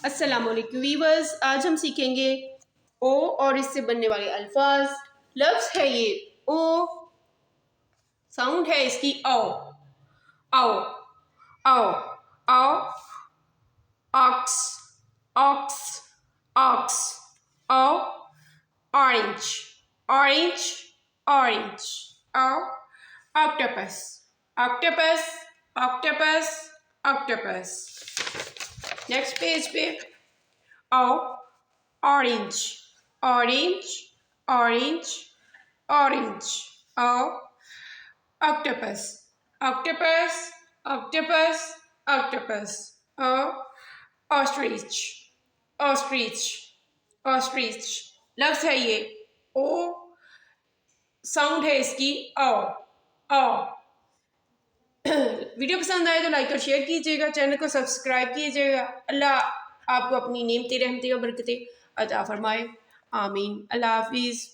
अस्सलामुअलैकुम वीवर्स, आज हम सीखेंगे ओ और इससे बनने वाले अल्फाज। लफ्ज है ये ओ, साउंड है इसकी ओ। आओ आओ आओ, ऑक्स ऑक्स ऑक्स, आओ, ऑरेंज ऑरेंज ऑरेंज, आओ, octopus octopus octopus octopus. Next page पे आओ, ऑरेंज ऑरेंज ऑरेंज ऑरेंज, आओ, ऑक्टोपस ऑक्टोपस ऑक्टोपस ऑक्टोपस, आओ, ऑस्ट्रिच ऑस्ट्रिच ऑस्ट्रिच। लफ्ज है ये ओ, साउंड है इसकी ओ ओ। वीडियो पसंद आए तो लाइक और शेयर कीजिएगा, चैनल को सब्सक्राइब कीजिएगा। अल्लाह आपको अपनी नेमती रहमती और बरकतें अता फरमाए। आमीन। अल्लाह हाफिज़।